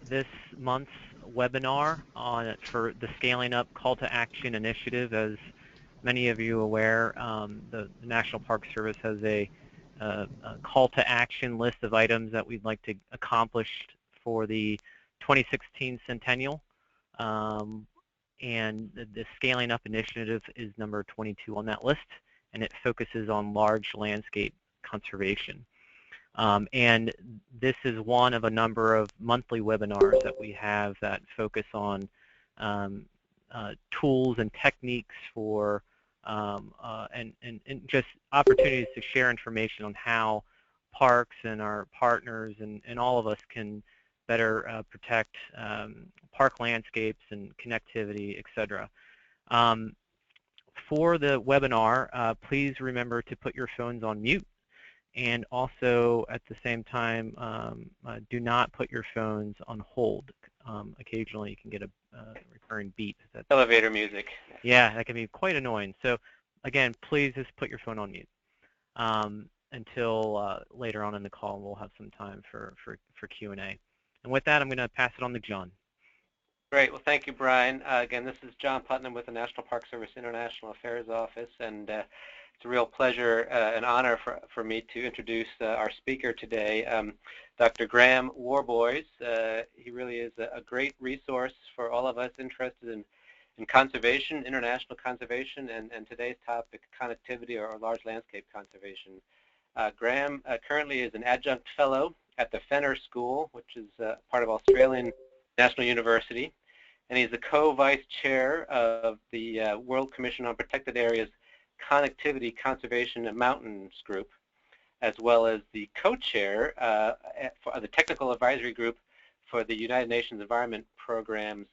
this month's webinar for the Scaling Up Call to Action initiative. As many of you are aware, the National Park Service has a call to action list of items that we'd like to accomplish for the 2016 centennial. And the Scaling Up initiative is number 22 on that list, and it focuses on large landscape conservation. And this is one of a number of monthly webinars that we have that focus on tools and techniques for and just opportunities to share information on how parks and our partners and all of us can better protect park landscapes and connectivity, etc. For the webinar, please remember to put your phones on mute. And also, at the same time, do not put your phones on hold. Occasionally, you can get a recurring beep. Elevator music. Yeah, that can be quite annoying. So, again, please just put your phone on mute until later on in the call. We'll have some time for Q&A. And with that, I'm going to pass it on to John. Great. Well, thank you, Brian. Again, this is John Putnam with the National Park Service International Affairs Office, and it's a real pleasure and honor for me to introduce our speaker today, Dr. Graeme Worboys. He really is a great resource for all of us interested in conservation, international conservation, and today's topic, connectivity or large landscape conservation. Graeme currently is an adjunct fellow at the Fenner School, which is part of Australian National University, and he's the co-vice chair of the World Commission on Protected Areas Connectivity, Conservation, and Mountains Group, as well as the co-chair for the Technical Advisory Group for the United Nations Environment Program's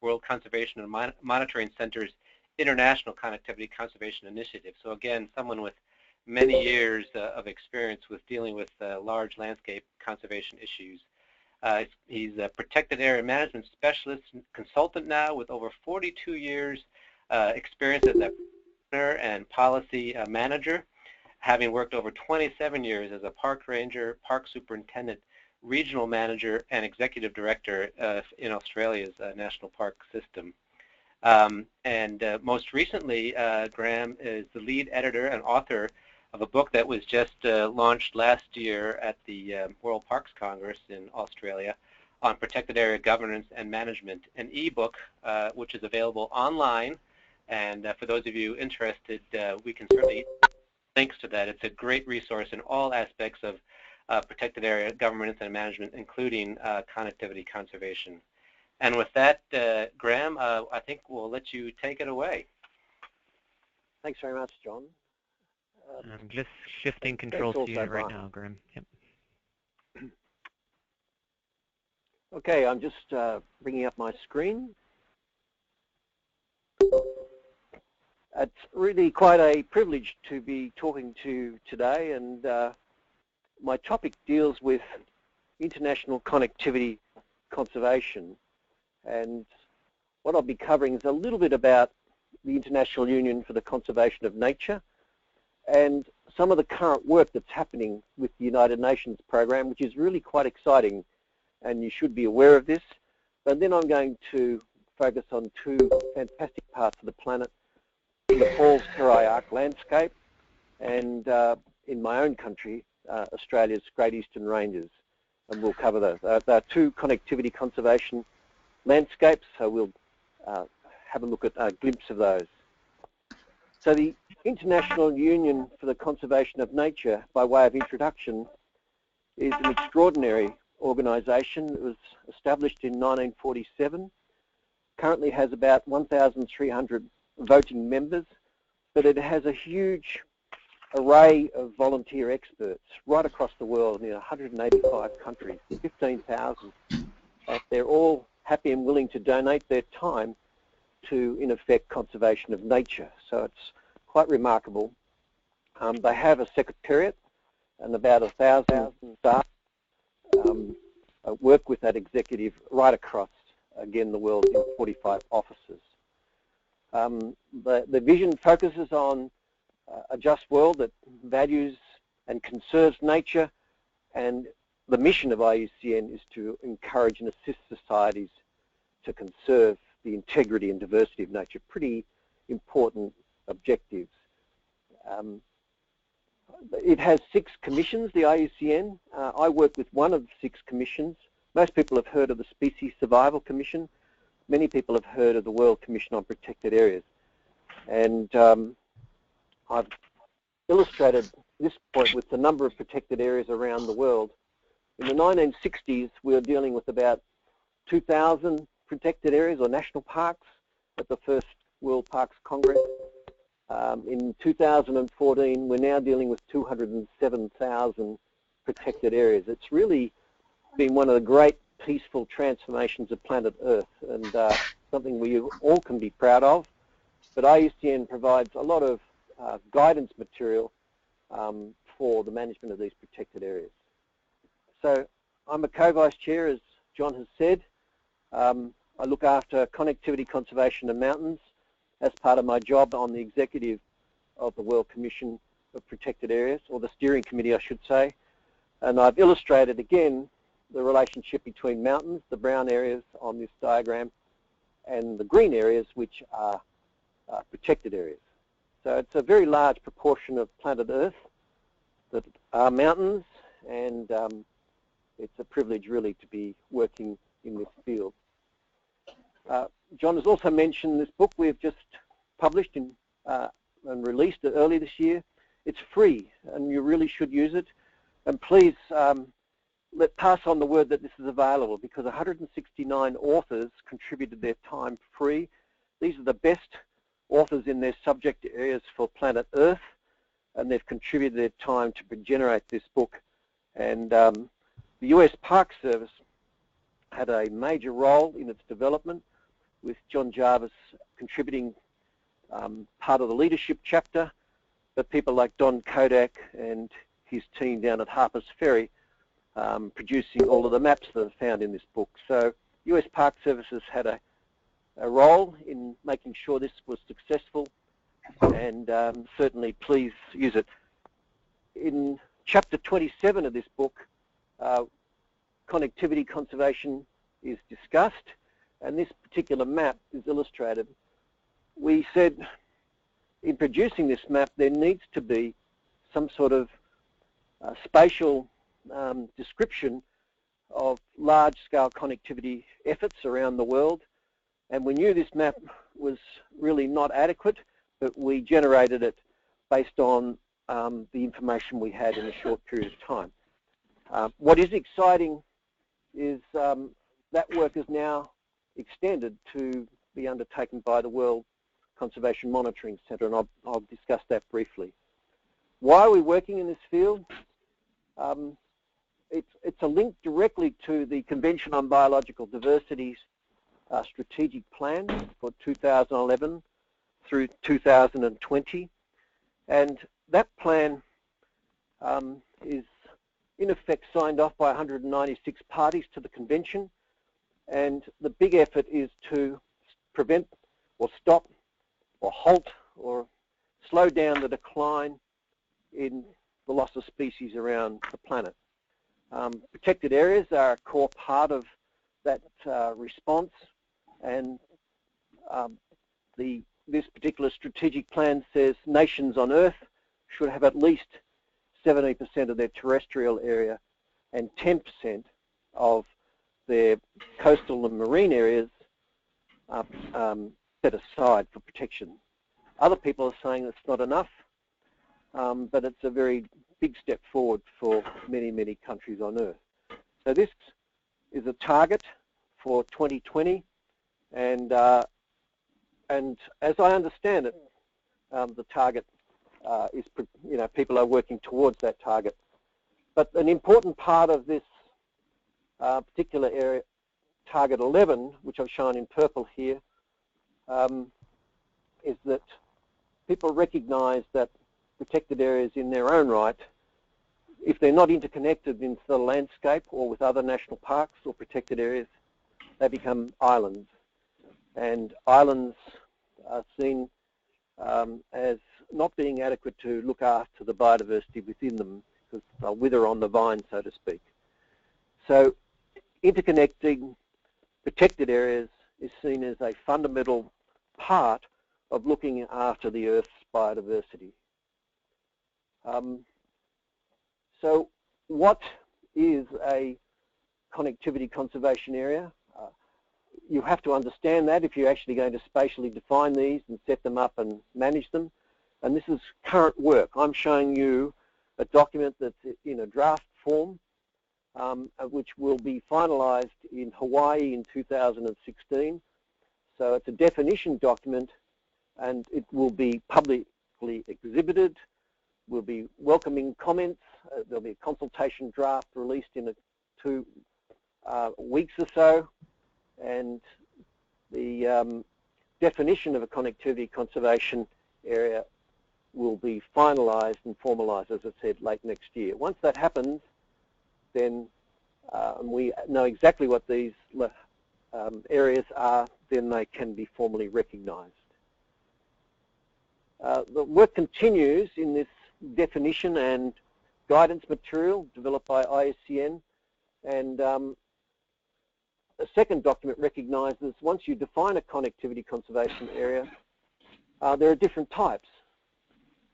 World Conservation and Monitoring Center's International Connectivity Conservation Initiative. So again, someone with many years of experience with dealing with large landscape conservation issues. He's a protected area management specialist consultant now with over 42 years experience as a partner and policy manager, having worked over 27 years as a park ranger, park superintendent, regional manager, and executive director in Australia's national park system. Most recently, Graeme is the lead editor and author of a book that was just launched last year at the World Parks Congress in Australia on protected area governance and management, an e-book which is available online. And for those of you interested, we can certainly links to that. It's a great resource in all aspects of protected area governance and management, including connectivity conservation. And with that, Graeme, I think we'll let you take it away. Thanks very much, John. I'm just shifting controls to you right now, Graeme. Yep. Okay, I'm just bringing up my screen. It's really quite a privilege to be talking to you today, and my topic deals with international connectivity conservation. And what I'll be covering is a little bit about the International Union for the Conservation of Nature and some of the current work that's happening with the United Nations program, which is really quite exciting, and you should be aware of this. But then I'm going to focus on two fantastic parts of the planet, the Falls-Terai Arc landscape, and in my own country, Australia's Great Eastern Ranges, and we'll cover those. There are two connectivity conservation landscapes, so we'll have a look at a glimpse of those. So the International Union for the Conservation of Nature, by way of introduction, is an extraordinary organisation. It was established in 1947, currently has about 1,300 voting members, but it has a huge array of volunteer experts right across the world in 185 countries, 15,000, and they're all happy and willing to donate their time to, in effect, conservation of nature. So it's quite remarkable. They have a secretariat and about 1,000 staff work with that executive right across, again, the world in 45 offices. The vision focuses on a just world that values and conserves nature and the mission of IUCN is to encourage and assist societies to conserve the integrity and diversity of nature. Pretty important objectives. It has 6 commissions, the IUCN. I work with one of the 6 commissions. Most people have heard of the Species Survival Commission. Many people have heard of the World Commission on Protected Areas. And I've illustrated this point with the number of protected areas around the world. In the 1960s, we were dealing with about 2,000 protected areas or national parks at the first World Parks Congress. In 2014, we're now dealing with 207,000 protected areas. It's really been one of the great peaceful transformations of planet Earth, and something we all can be proud of. But IUCN provides a lot of guidance material for the management of these protected areas. So I'm a co-vice chair, as John has said. I look after connectivity, conservation and mountains as part of my job on the executive of the World Commission of Protected Areas, or the steering committee I should say. And I've illustrated again the relationship between mountains, the brown areas on this diagram, and the green areas, which are protected areas. So it's a very large proportion of planet Earth that are mountains, and it's a privilege really to be working in this field. John has also mentioned this book we've just published and released it early this year. It's free, and you really should use it. And please pass on the word that this is available, because 169 authors contributed their time free. These are the best authors in their subject areas for planet Earth, and they've contributed their time to generate this book. And the US Park Service had a major role in its development, with John Jarvis contributing part of the leadership chapter, but people like Don Kodak and his team down at Harper's Ferry producing all of the maps that are found in this book. So US Park Services had a role in making sure this was successful, and certainly please use it. In chapter 27 of this book, connectivity conservation is discussed, and this particular map is illustrated. We said in producing this map there needs to be some sort of spatial description of large-scale connectivity efforts around the world, and we knew this map was really not adequate, but we generated it based on the information we had in a short period of time. What is exciting is that work is now extended to be undertaken by the World Conservation Monitoring Centre, and I'll discuss that briefly. Why are we working in this field? It's a link directly to the Convention on Biological Diversity's strategic plan for 2011 through 2020, and that plan is in effect signed off by 196 parties to the convention, and the big effort is to prevent or stop or halt or slow down the decline in the loss of species around the planet. Protected areas are a core part of that response, and this particular strategic plan says nations on Earth should have at least 70% of their terrestrial area and 10% of their coastal and marine areas set aside for protection. Other people are saying it's not enough, but it's a very big step forward for many, many countries on Earth. So this is a target for 2020, and as I understand it, the target is, people are working towards that target. But an important part of this particular area, target 11, which I've shown in purple here, is that people recognize that protected areas in their own right, if they're not interconnected into the landscape or with other national parks or protected areas, they become islands. And islands are seen as not being adequate to look after the biodiversity within them, because they'll wither on the vine, so to speak. So interconnecting protected areas is seen as a fundamental part of looking after the Earth's biodiversity. So what is a connectivity conservation area? You have to understand that if you're actually going to spatially define these and set them up and manage them. And this is current work. I'm showing you a document that's in a draft form, which will be finalized in Hawaii in 2016. So it's a definition document, and it will be publicly exhibited. We'll be welcoming comments. There'll be a consultation draft released in 2 weeks or so, and the definition of a connectivity conservation area will be finalized and formalized, as I said, late next year. Once that happens, then we know exactly what these areas are, then they can be formally recognized. The work continues in this definition and guidance material developed by ISCN, and a second document recognizes once you define a connectivity conservation area, there are different types,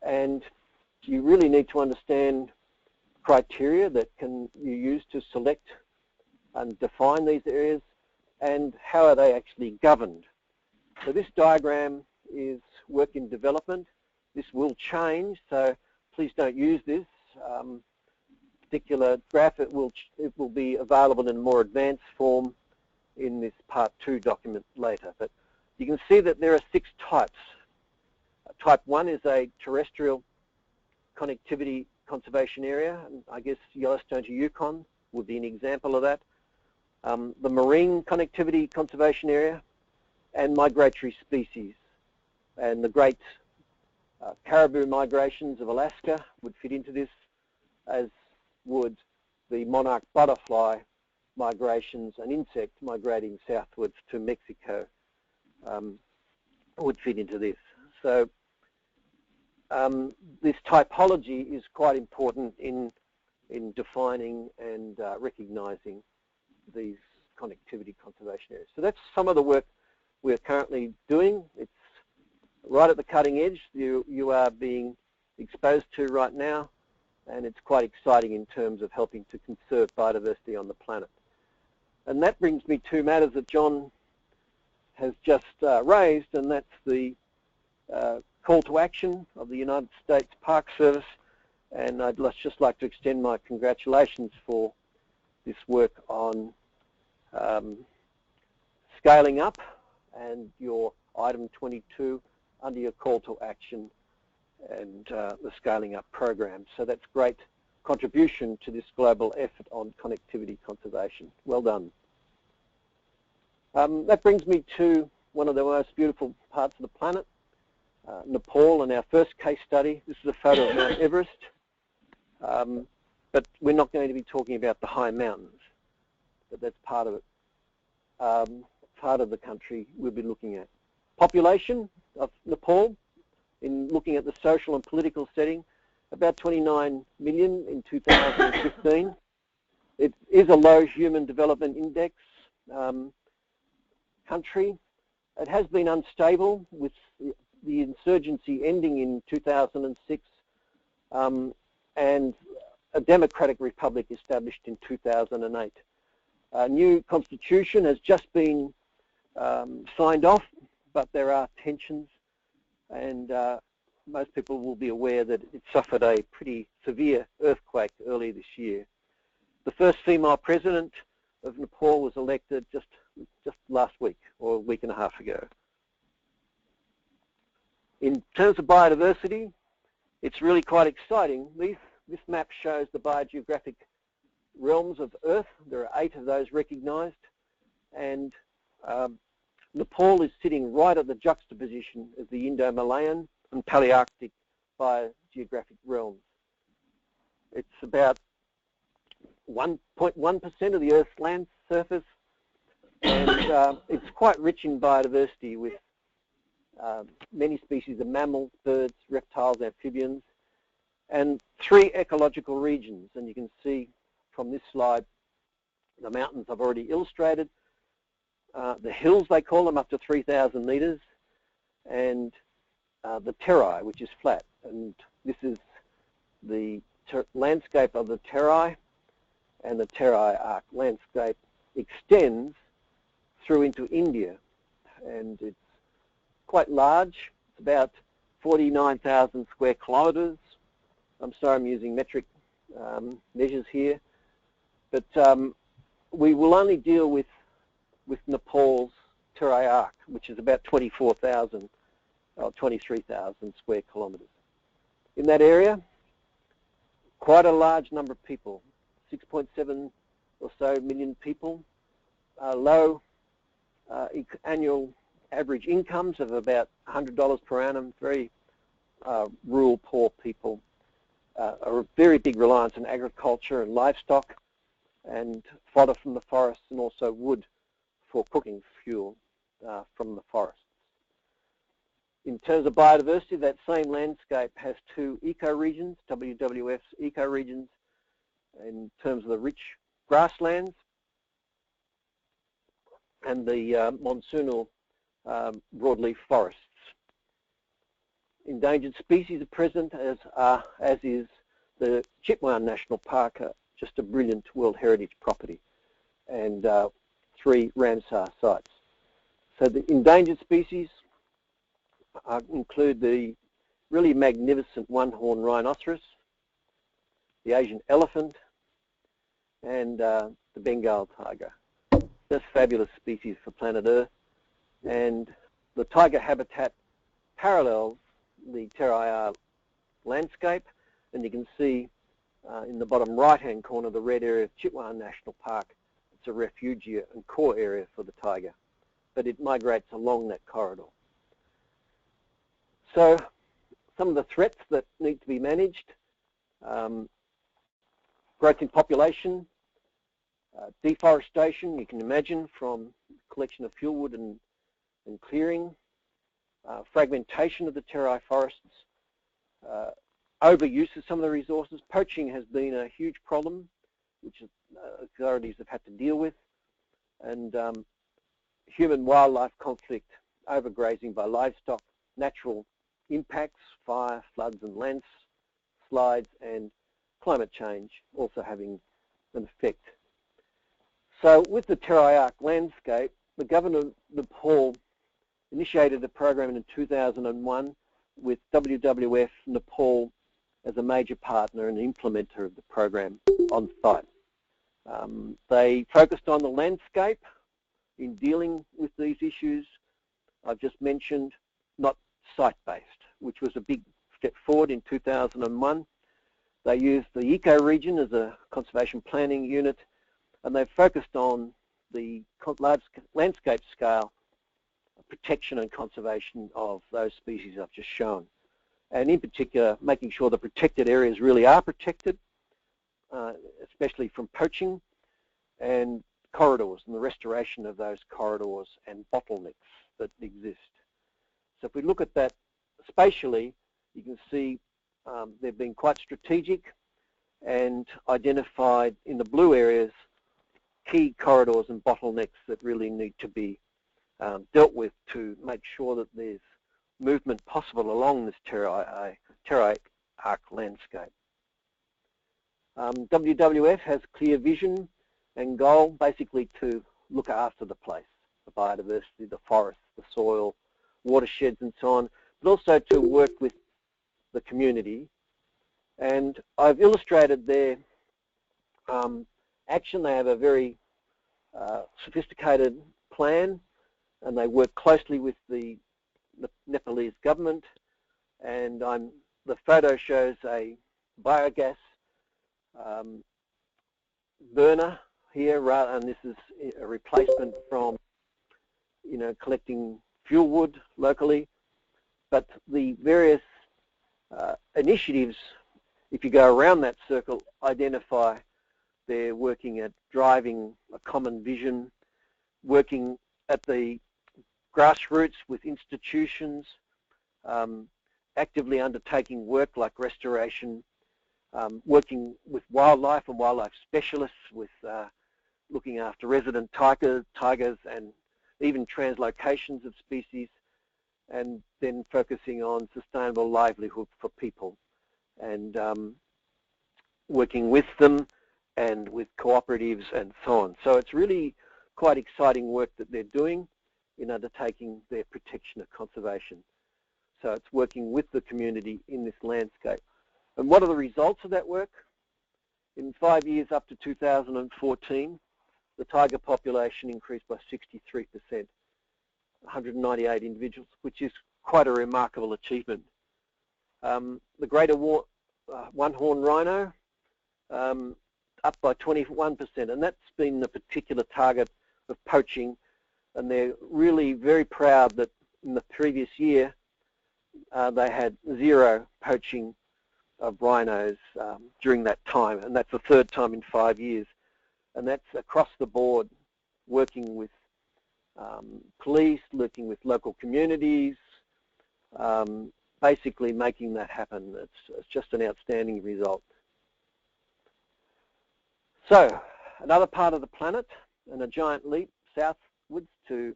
and you really need to understand criteria that you use to select and define these areas, and how are they actually governed. So this diagram is work in development. This will change, so please don't use this particular graph. It will be available in more advanced form in this Part 2 document later. But you can see that there are 6 types. Type 1 is a terrestrial connectivity conservation area, and I guess Yellowstone to Yukon would be an example of that. The marine connectivity conservation area, and migratory species. And the great caribou migrations of Alaska would fit into this, as would the monarch butterfly migrations and insects migrating southwards to Mexico would fit into this. So this typology is quite important in defining and recognizing these connectivity conservation areas. So that's some of the work we're currently doing. It's right at the cutting edge. You are being exposed to right now, and it's quite exciting in terms of helping to conserve biodiversity on the planet. And that brings me to matters that John has just raised, and that's the call to action of the United States Park Service. And I'd just like to extend my congratulations for this work on scaling up, and your item 22 under your call to action and the scaling up program. So that's great contribution to this global effort on connectivity conservation. Well done. That brings me to one of the most beautiful parts of the planet, Nepal, and our first case study. This is a photo of Mount Everest, but we're not going to be talking about the high mountains, but that's part of it. Part of the country we'll be looking at. Population of Nepal, in looking at the social and political setting, about 29 million in 2015. It is a low human development index country. It has been unstable with the insurgency ending in 2006 and a democratic republic established in 2008. A new constitution has just been signed off, but there are tensions, and most people will be aware that it suffered a pretty severe earthquake earlier this year. The first female president of Nepal was elected just last week, or a week and a half ago. In terms of biodiversity, it's really quite exciting. This map shows the biogeographic realms of Earth. There are 8 of those recognized, and Nepal is sitting right at the juxtaposition of the Indo-Malayan and Palearctic biogeographic realms. It's about 1.1% of the Earth's land surface, and it's quite rich in biodiversity with many species of mammals, birds, reptiles, amphibians, and 3 ecological regions. And you can see from this slide The mountains I've already illustrated. The hills, they call them, up to 3,000 metres, and the terai, which is flat. And this is the landscape of the terai, and the terai arc landscape extends through into India, and it's quite large. It's about 49,000 square kilometres. I'm sorry, I'm using metric measures here, but we will only deal with Nepal's terai arc, which is about 24,000 or 23,000 square kilometres. In that area, quite a large number of people, 6.7 or so million people, low annual average incomes of about $100 per annum, very rural, poor people, a very big reliance on agriculture and livestock and fodder from the forests, and also wood for cooking fuel from the forests. In terms of biodiversity, that same landscape has two ecoregions, WWF's ecoregions, in terms of the rich grasslands and the monsoonal broadleaf forests. Endangered species are present, as is the Chitwan National Park, just a brilliant World Heritage property, and 3 Ramsar sites. So the endangered species include the really magnificent one-horned rhinoceros, the Asian elephant, and the Bengal tiger. Just fabulous species for planet Earth. And the tiger habitat parallels the terai landscape, and you can see in the bottom right-hand corner the red area of Chitwan National Park. It's a refugia and core area for the tiger, but it migrates along that corridor. So some of the threats that need to be managed: growth in population, deforestation, you can imagine, from collection of fuel wood and clearing, fragmentation of the terai forests, overuse of some of the resources. Poaching has been a huge problem, which authorities have had to deal with, and human-wildlife conflict, overgrazing by livestock, natural impacts, fire, floods and landslides, and climate change also having an effect. So with the terai arc landscape, the government of Nepal initiated a program in 2001 with WWF Nepal as a major partner and implementer of the program on site. They focused on the landscape in dealing with these issues I've just mentioned, not site-based, which was a big step forward in 2001. They used the eco-region as a conservation planning unit, and they focused on the large landscape scale protection and conservation of those species I've just shown. And in particular, making sure the protected areas really are protected, especially from poaching, and corridors and the restoration of those corridors and bottlenecks that exist. So if we look at that spatially, you can see they've been quite strategic and identified in the blue areas key corridors and bottlenecks that really need to be dealt with to make sure that there's movement possible along this terai arc landscape. WWF has clear vision and goal, basically to look after the place, the biodiversity, the forests, the soil, watersheds and so on, but also to work with the community. And I've illustrated their action. They have a very sophisticated plan, and they work closely with the Nepalese government. And the photo shows a biogas burner here, and this is a replacement from, collecting fuel wood locally. But the various initiatives, if you go around that circle, identify they're working at driving a common vision, working at the grassroots with institutions, actively undertaking work like restoration, working with wildlife and wildlife specialists, with looking after resident tigers and even translocations of species, and then focusing on sustainable livelihood for people and working with them and with cooperatives and so on. So it's really quite exciting work that they're doing in undertaking their protection of conservation. So it's working with the community in this landscape. And what are the results of that work? In 5 years up to 2014, the tiger population increased by 63%, 198 individuals, which is quite a remarkable achievement. The greater one-horn rhino, up by 21%, and that's been the particular target of poaching, and they're really very proud that in the previous year they had 0 poaching of rhinos during that time, and that's the 3rd time in 5 years, and that's across the board, working with police, working with local communities, basically making that happen. It's just an outstanding result. So, another part of the planet, and a giant leap southwards to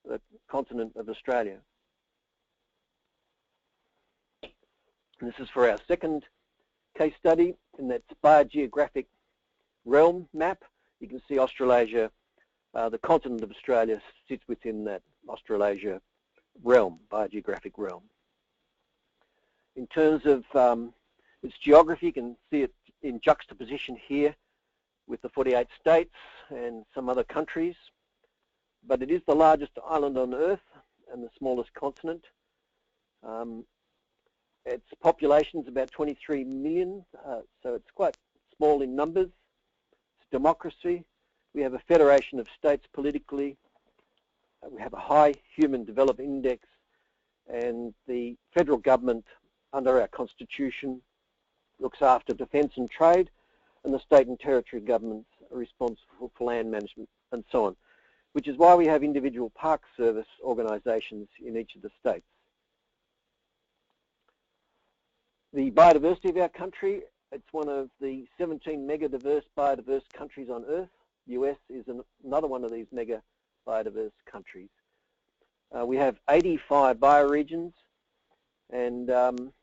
the continent of Australia. And this is for our second case study, and that's biogeographic realm map. You can see Australasia, the continent of Australia sits within that Australasia realm, biogeographic realm. In terms of its geography, you can see it in juxtaposition here with the 48 states and some other countries, but it is the largest island on Earth and the smallest continent. Its population is about 23 million, so it's quite small in numbers. It's a democracy. We have a federation of states politically. We have a high human development index, and the federal government, under our constitution, looks after defence and trade, and the state and territory governments are responsible for land management and so on, which is why we have individual park service organisations in each of the states. The biodiversity of our country, it's one of the 17 mega diverse biodiverse countries on Earth. The US is another one of these mega biodiverse countries. We have 85 bioregions, and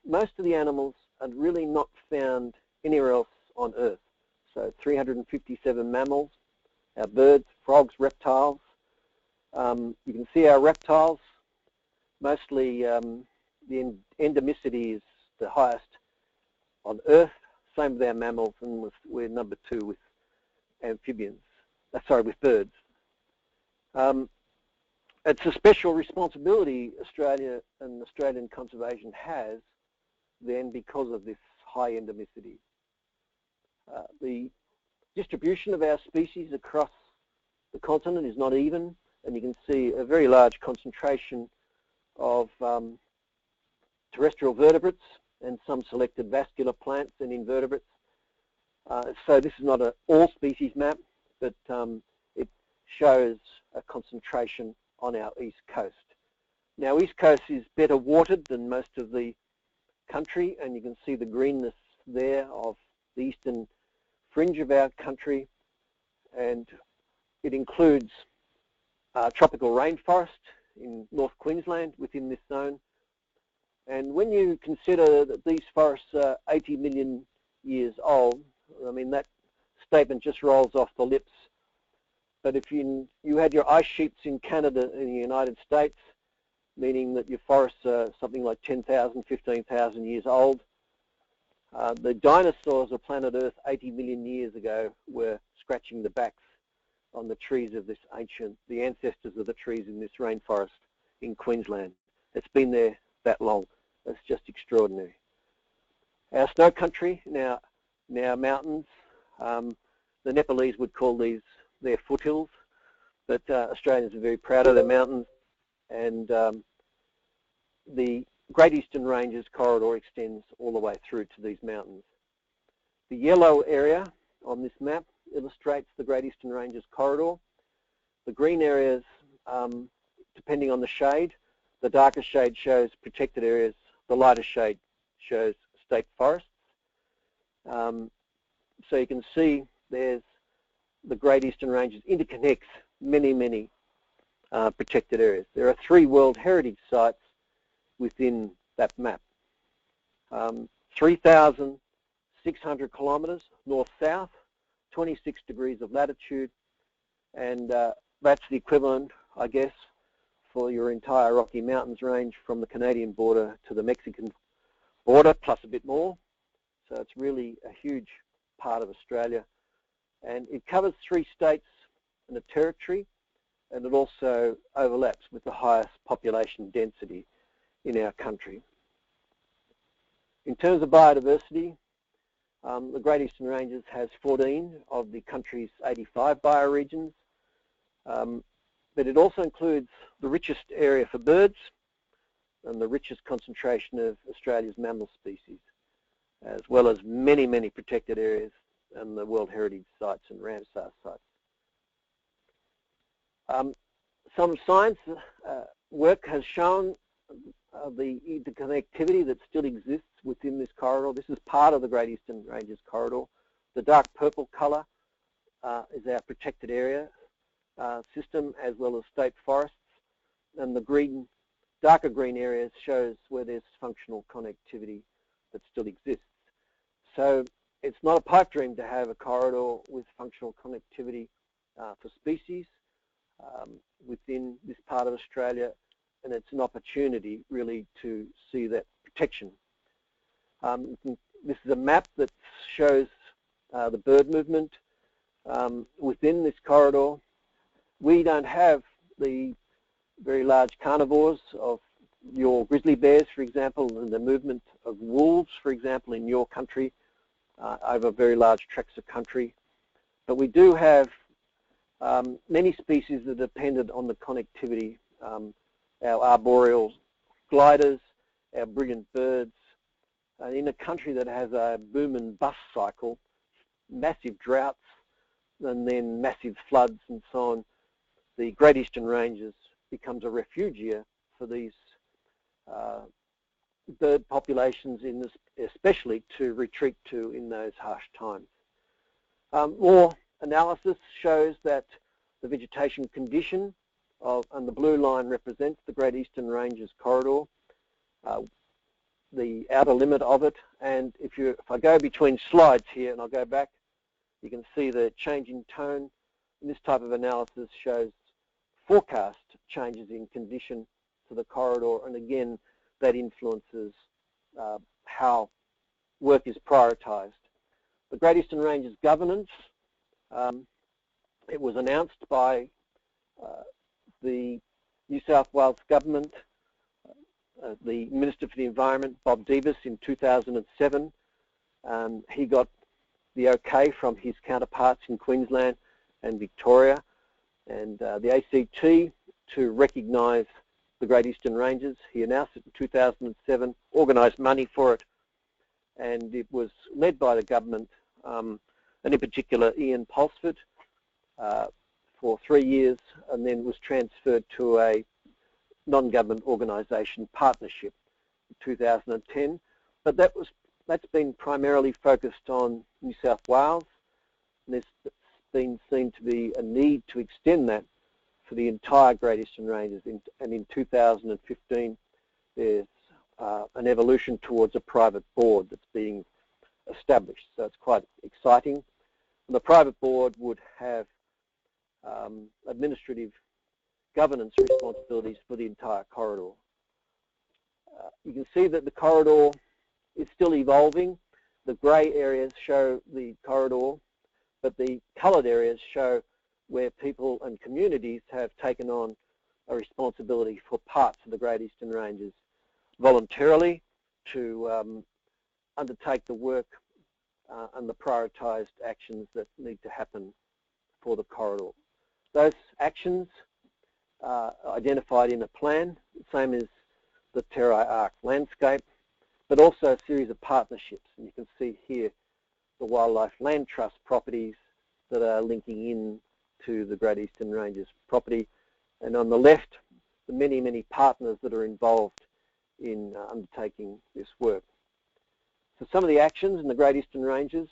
most of the animals are really not found anywhere else on Earth. So 357 mammals, our birds, frogs, reptiles. You can see our reptiles, mostly the endemicity is the highest on Earth, same with our mammals, and we're number 2 with amphibians, with birds. It's a special responsibility Australia and Australian conservation has then because of this high endemicity. The distribution of our species across the continent is not even, and you can see a very large concentration of terrestrial vertebrates and some selected vascular plants and invertebrates. So this is not an all species map, but it shows a concentration on our east coast. Now, east coast is better watered than most of the country, and you can see the greenness there of the eastern fringe of our country, and it includes tropical rainforest in North Queensland within this zone. And when you consider that these forests are 80 million years old, I mean, that statement just rolls off the lips. But if you had your ice sheets in Canada and the United States, meaning that your forests are something like 10,000, 15,000 years old, the dinosaurs of planet Earth 80 million years ago were scratching the backs on the trees of this the ancestors of the trees in this rainforest in Queensland. It's been there that long. It's just extraordinary. Our snow country, now mountains, the Nepalese would call these their foothills, but Australians are very proud of their mountains, and the Great Eastern Ranges corridor extends all the way through to these mountains. The yellow area on this map illustrates the Great Eastern Ranges corridor. The green areas, depending on the shade, the darker shade shows protected areas, the lighter shade shows state forests. So you can see there's the Great Eastern Ranges interconnects many protected areas. There are 3 World Heritage Sites within that map. 3,600 kilometres north-south, 26 degrees of latitude, and that's the equivalent, I guess, for your entire Rocky Mountains range from the Canadian border to the Mexican border, plus a bit more. So it's really a huge part of Australia. And it covers 3 states and a territory, and it also overlaps with the highest population density in our country. In terms of biodiversity, the Great Eastern Ranges has 14 of the country's 85 bioregions, but it also includes the richest area for birds and the richest concentration of Australia's mammal species, as well as many protected areas and the World Heritage Sites and Ramsar sites. Some science work has shown the interconnectivity that still exists within this corridor. This is part of the Great Eastern Ranges corridor. The dark purple colour is our protected area system, as well as state forests, and the green, darker green areas shows where there's functional connectivity that still exists. So it's not a pipe dream to have a corridor with functional connectivity for species within this part of Australia, and it's an opportunity really to see that protection. This is a map that shows the bird movement within this corridor. We don't have the very large carnivores of your grizzly bears, for example, and the movement of wolves, for example, in your country over very large tracts of country. But we do have many species that are dependent on the connectivity, our arboreal gliders, our brilliant birds. In a country that has a boom and bust cycle, massive droughts, and then massive floods and so on, the Great Eastern Ranges becomes a refugia for these bird populations, in this, especially to retreat to in those harsh times. More analysis shows that the vegetation condition and the blue line represents the Great Eastern Ranges corridor, the outer limit of it. And if I go between slides here and I'll go back, you can see the change in tone. And this type of analysis shows forecast changes in condition to the corridor, and again that influences how work is prioritised. The Great Eastern Ranges governance, it was announced by the New South Wales government, the Minister for the Environment, Bob Davis, in 2007. He got the okay from his counterparts in Queensland and Victoria, and the ACT to recognise the Great Eastern Ranges. He announced it in 2007, organised money for it, and it was led by the government, and in particular Ian Pulsford, for 3 years, and then was transferred to a non-government organisation partnership in 2010. But that's been primarily focused on New South Wales, and there's been seen to be a need to extend that for the entire Great Eastern Ranges, and in 2015 there's an evolution towards a private board that's being established. So it's quite exciting. And the private board would have administrative governance responsibilities for the entire corridor. You can see that the corridor is still evolving. The grey areas show the corridor, but the coloured areas show where people and communities have taken on a responsibility for parts of the Great Eastern Ranges voluntarily to undertake the work and the prioritised actions that need to happen for the corridor. Those actions are identified in a plan, same as the Terai Arc landscape, but also a series of partnerships. And you can see here the Wildlife Land Trust properties that are linking in to the Great Eastern Ranges property, and on the left the many partners that are involved in undertaking this work. So some of the actions in the Great Eastern Ranges,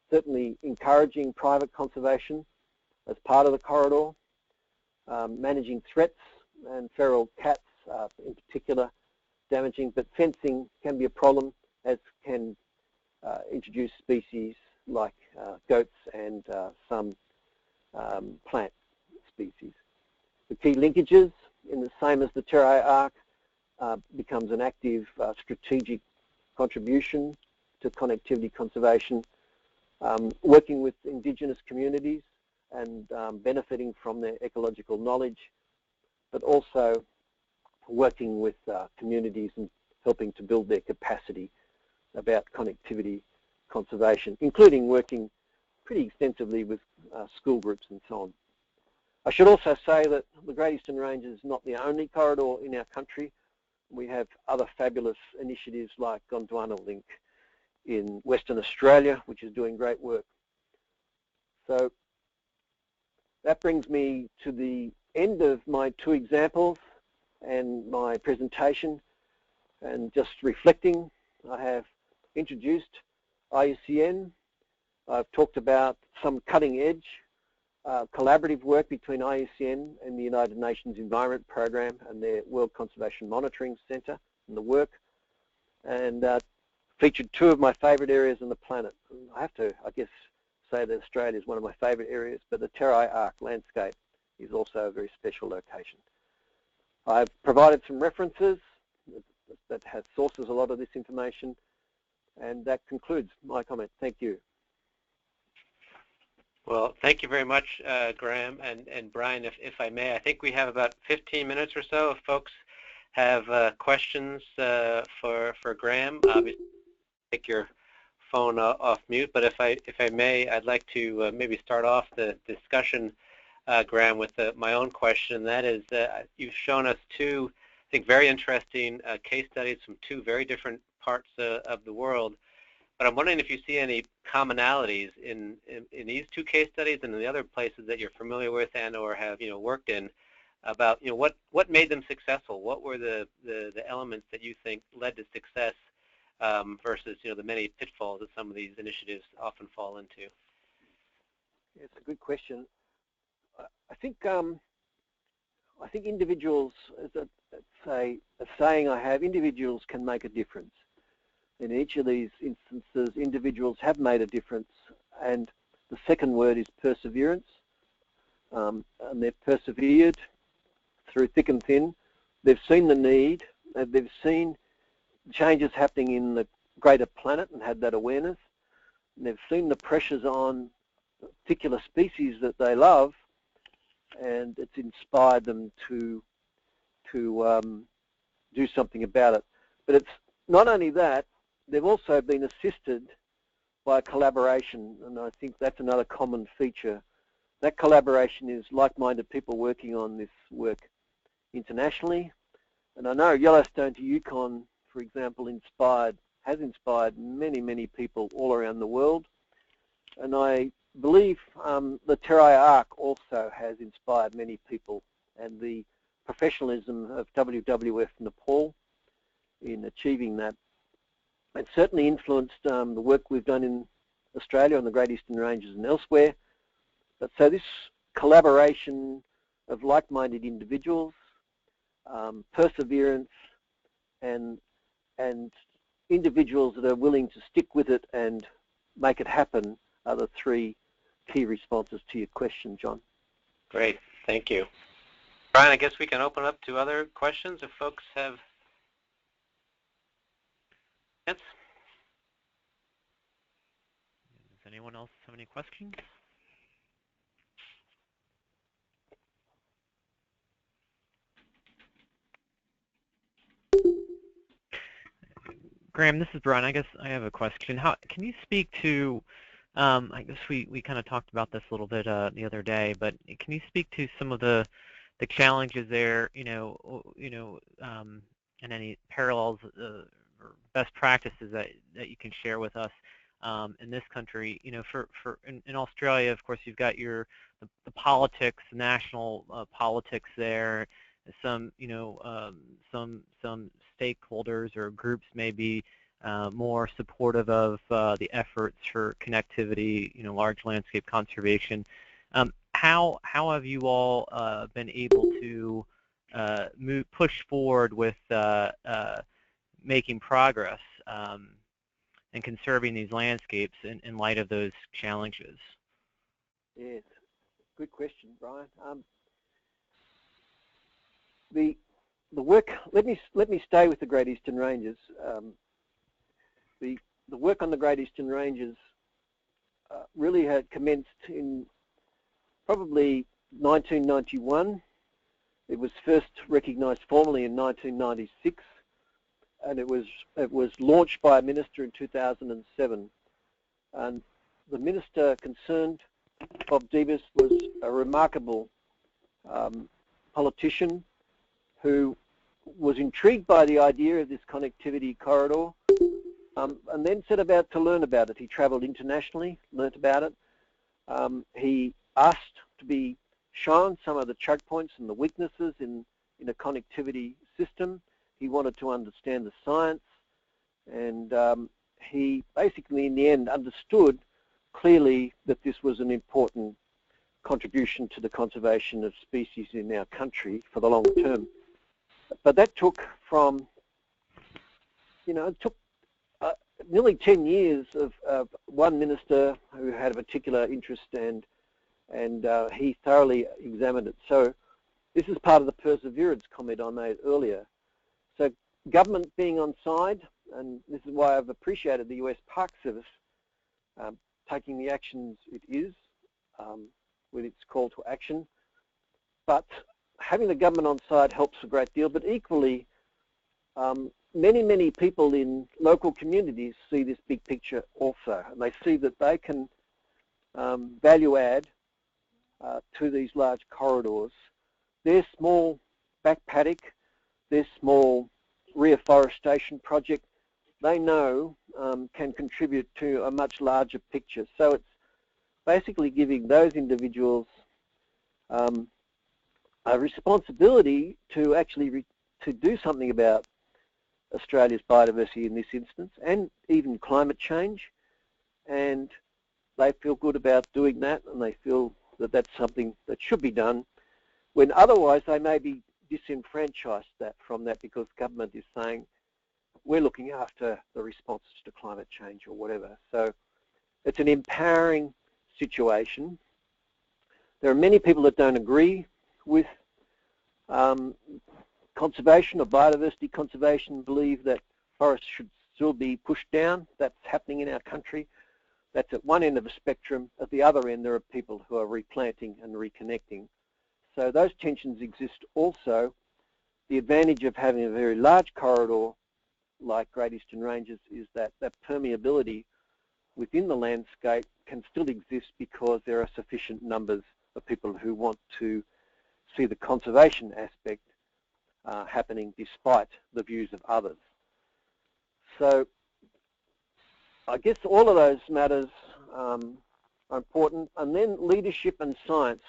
certainly encouraging private conservation as part of the corridor, managing threats, and feral cats in particular damaging, but fencing can be a problem, as can introduced species like goats and some plant species. The key linkages, in the same as the Terrae arc, becomes an active strategic contribution to connectivity conservation, working with indigenous communities and benefiting from their ecological knowledge, but also working with communities and helping to build their capacity about connectivity conservation, including working pretty extensively with school groups and so on. I should also say that the Great Eastern Range is not the only corridor in our country. We have other fabulous initiatives like Gondwana Link in Western Australia, which is doing great work. So that brings me to the end of my two examples and my presentation. And just reflecting, I have introduced IUCN. I've talked about some cutting-edge collaborative work between IUCN and the United Nations Environment Programme and their World Conservation Monitoring Centre and the work, and featured two of my favourite areas on the planet. I have to, I guess, say that Australia is one of my favourite areas, but the Terrae Arc landscape is also a very special location. I've provided some references that has sources a lot of this information, and that concludes my comment. Thank you. Well, thank you very much, Graeme and Brian. If I may, I think we have about 15 minutes or so if folks have questions for Graeme. Obviously, take your phone off mute, but if I may, I'd like to maybe start off the discussion, Graeme, with my own question, and that is you've shown us two, I think, very interesting case studies from two very different parts of the world. But I'm wondering if you see any commonalities in these two case studies and in the other places that you're familiar with and or have worked in, about what made them successful. What were the elements that you think led to success versus the many pitfalls that some of these initiatives often fall into? It's a good question. I think individuals, it's a saying I have, individuals can make a difference. In each of these instances, individuals have made a difference, and the second word is perseverance. And they've persevered through thick and thin. They've seen the need, they've seen changes happening in the greater planet and had that awareness. And they've seen the pressures on particular species that they love, and it's inspired them to do something about it. But it's not only that, they've also been assisted by collaboration, and I think that's another common feature. That collaboration is like-minded people working on this work internationally. And I know Yellowstone to Yukon, for example, has inspired many, many people all around the world. And I believe the Terrae Arc also has inspired many people, and the professionalism of WWF Nepal in achieving that. It certainly influenced the work we've done in Australia on the Great Eastern Ranges and elsewhere. But so this collaboration of like-minded individuals, perseverance, and individuals that are willing to stick with it and make it happen are the three key responses to your question, John. Great, thank you. Brian, I guess we can open up to other questions if folks have. Yes. Does anyone else have any questions? Graeme, this is Brian. I guess I have a question. Can you speak to, I guess we kind of talked about this a little bit the other day, but can you speak to some of the challenges there, and any parallels or best practices that you can share with us in this country? In Australia, of course, you've got the politics, national politics there. Some stakeholders or groups may be more supportive of the efforts for connectivity, large landscape conservation. How have you all been able to push forward with making progress and conserving these landscapes in light of those challenges? Yes, good question, Brian. The work. Let me stay with the Great Eastern Ranges. The work on the Great Eastern Ranges really had commenced in probably 1991. It was first recognised formally in 1996, and it was launched by a minister in 2007. And the minister concerned, Bob Davis, was a remarkable politician who was intrigued by the idea of this connectivity corridor, and then set about to learn about it. He travelled internationally, learnt about it. He asked to be shown some of the choke points and the weaknesses in a connectivity system. He wanted to understand the science, and he basically, in the end, understood clearly that this was an important contribution to the conservation of species in our country for the long term. But that took from, it took nearly 10 years of one minister who had a particular interest, and he thoroughly examined it. So this is part of the perseverance comment I made earlier. So government being on side, and this is why I've appreciated the US Park Service taking the actions it is with its call to action. But having the government on side helps a great deal, but equally many people in local communities see this big picture also, and they see that they can value add to these large corridors. Their small back paddock, their small reforestation project, they know can contribute to a much larger picture. So it's basically giving those individuals a responsibility to actually to do something about Australia's biodiversity in this instance, and even climate change, and they feel good about doing that, and they feel that that's something that should be done, when otherwise they may be disenfranchised from that because government is saying we're looking after the responses to climate change or whatever. So it's an empowering situation. There are many people that don't agree with conservation or biodiversity conservation, believe that forests should still be pushed down. That's happening in our country. That's at one end of the spectrum. At the other end, there are people who are replanting and reconnecting. So those tensions exist also. The advantage of having a very large corridor like Great Eastern Ranges is that that permeability within the landscape can still exist because there are sufficient numbers of people who want to see the conservation aspect happening despite the views of others. So I guess all of those matters are important. And then leadership and science.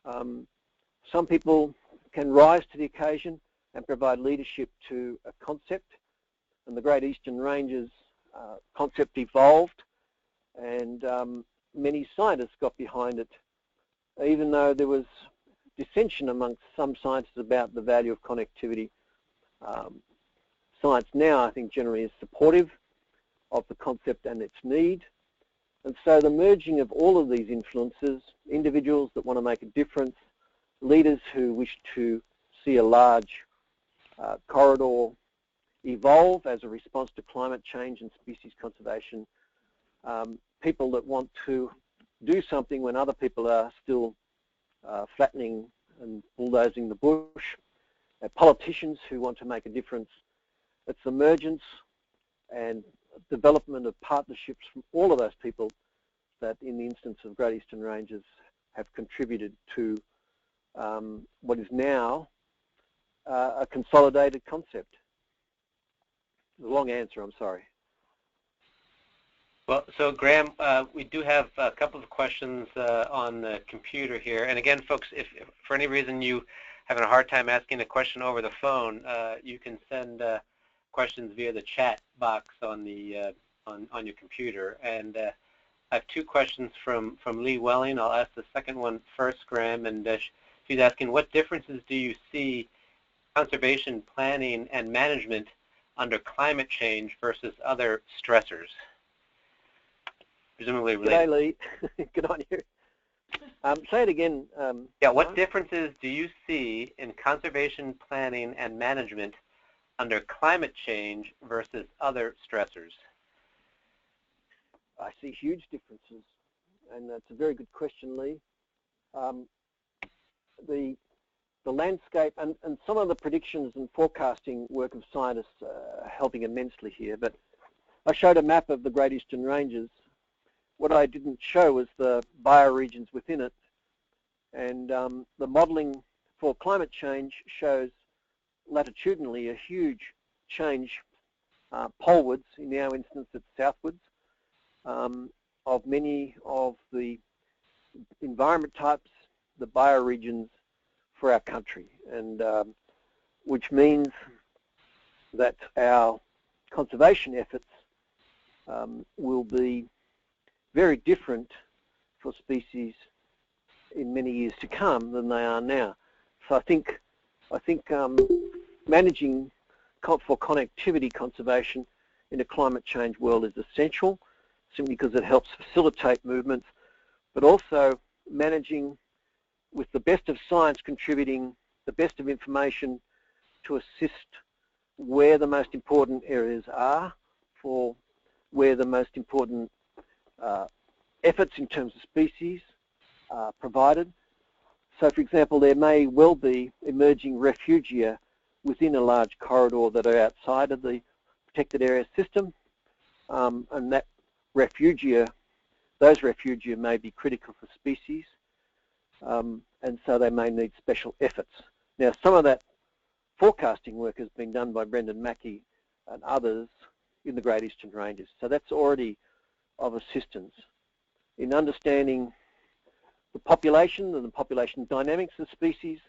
Some people can rise to the occasion and provide leadership to a concept, and the Great Eastern Ranges concept evolved, and many scientists got behind it, even though there was dissension amongst some scientists about the value of connectivity. Science now, I think, generally is supportive of the concept and its need. And so the merging of all of these influences, individuals that want to make a difference, leaders who wish to see a large corridor evolve as a response to climate change and species conservation, people that want to do something when other people are still flattening and bulldozing the bush, politicians who want to make a difference. It's emergence and development of partnerships from all of those people that, in the instance of Great Eastern Ranges, have contributed to what is now a consolidated concept. A long answer, I'm sorry. Well, so Graeme, we do have a couple of questions on the computer here. And again, folks, if for any reason you having a hard time asking a question over the phone, you can send questions via the chat box on the on your computer. And I have two questions from Lee Welling. I'll ask the second one first, Graeme, and she's asking, what differences do you see conservation planning and management under climate change versus other stressors? Presumably related. G'day, Lee. Good on you. Say it again. Yeah, what differences do you see in conservation planning and management under climate change versus other stressors? I see huge differences, and that's a very good question, Lee. The landscape and some of the predictions and forecasting work of scientists are helping immensely here, but I showed a map of the Great Eastern Ranges. What I didn't show was the bioregions within it, and the modelling for climate change shows latitudinally a huge change polewards, in our instance it's southwards, of many of the environment types, the bioregions for our country, and which means that our conservation efforts will be very different for species in many years to come than they are now. So I think managing for connectivity conservation in a climate change world is essential, simply because it helps facilitate movements, but also managing with the best of science contributing the best of information to assist where the most important areas are, for where the most important efforts in terms of species are provided. So, for example, there may well be emerging refugia within a large corridor that are outside of the protected area system, and that refugia, those refugia may be critical for species, and so they may need special efforts. Now, some of that forecasting work has been done by Brendan Mackey and others in the Great Eastern Ranges, so that's already of assistance in understanding the population and the population dynamics of species.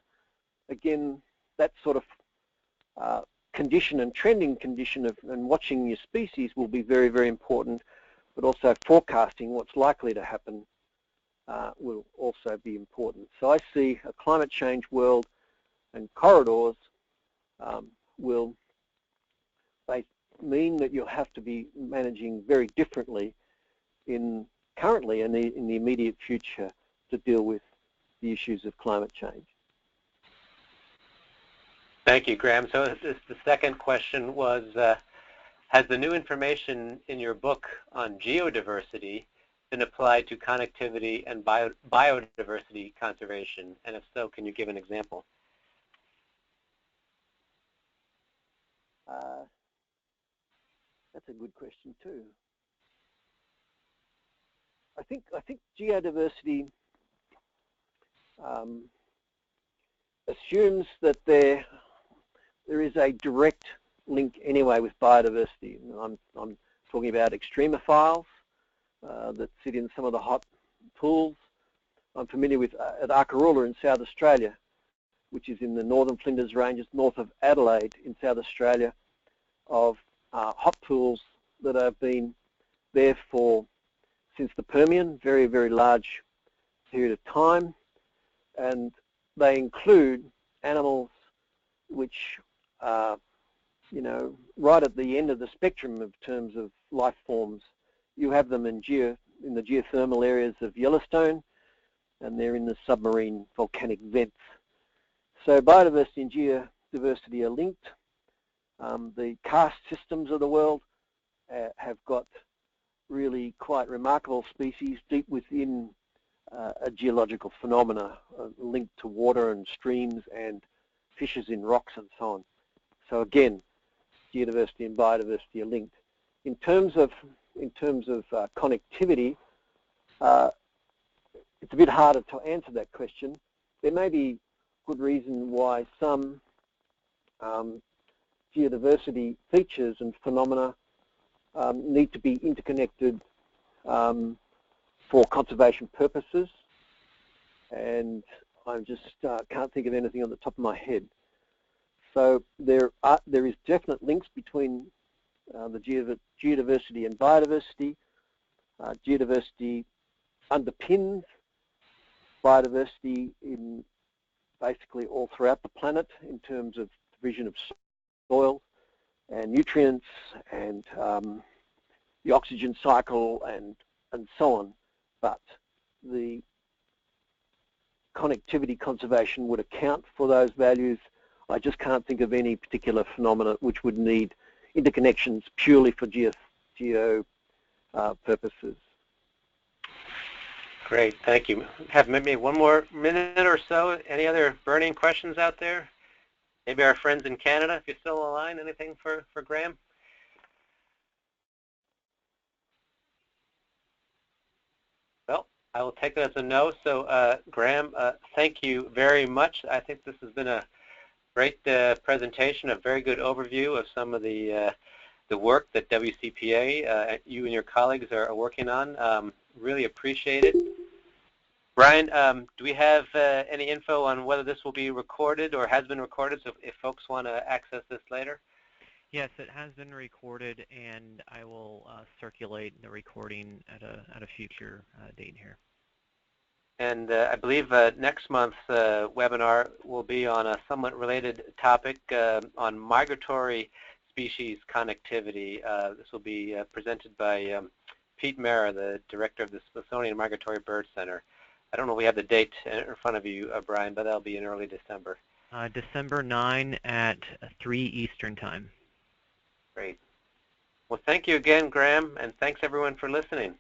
Again, that sort of condition and trending condition of and watching your species will be very, very important, but also forecasting what's likely to happen will also be important. So I see a climate change world and corridors will mean that you'll have to be managing very differently currently and in the immediate future to deal with the issues of climate change. Thank you, Graeme. So the second question was, has the new information in your book on geodiversity been applied to connectivity and biodiversity conservation? And if so, can you give an example? That's a good question too. I think geodiversity assumes that there is a direct link anyway with biodiversity. I'm talking about extremophiles that sit in some of the hot pools. I'm familiar with at Arkaroola in South Australia, which is in the northern Flinders Ranges, north of Adelaide in South Australia, of hot pools that have been there since the Permian, very, very large period of time, and they include animals which are, right at the end of the spectrum in terms of life forms. You have them in the geothermal areas of Yellowstone, and they're in the submarine volcanic vents. So biodiversity and geodiversity are linked. The karst systems of the world have got really quite remarkable species deep within a geological phenomena linked to water and streams and fishes in rocks and so on. So again, geodiversity and biodiversity are linked. In terms of connectivity, it's a bit harder to answer that question. There may be good reason why some geodiversity features and phenomena need to be interconnected for conservation purposes, and I just can't think of anything on the top of my head. So there is definite links between the geodiversity and biodiversity. Geodiversity underpins biodiversity in basically all throughout the planet in terms of provision of soil and nutrients and the oxygen cycle and so on. But the connectivity conservation would account for those values. I just can't think of any particular phenomena which would need interconnections purely for geo purposes. Great, thank you. Have maybe one more minute or so. Any other burning questions out there? Maybe our friends in Canada, if you're still online, anything for Graeme? Well, I will take that as a no. So Graeme, thank you very much. I think this has been a great presentation, a very good overview of some of the work that WCPA, you and your colleagues are working on. Really appreciate it. Brian, do we have any info on whether this will be recorded or has been recorded, so if folks want to access this later? Yes, it has been recorded, and I will circulate the recording at a future date here. And I believe next month's webinar will be on a somewhat related topic on migratory species connectivity. This will be presented by Pete Mara, the director of the Smithsonian Migratory Bird Center. I don't know if we have the date in front of you, Brian, but that'll be in early December. December 9 at 3 Eastern Time. Great. Well, thank you again, Graeme, and thanks everyone for listening.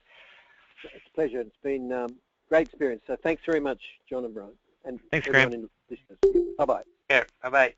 It's a pleasure. It's been great experience. So thanks very much, John and Brian. And thanks, everyone Graeme. in listeners. Bye-bye. Yeah, bye-bye.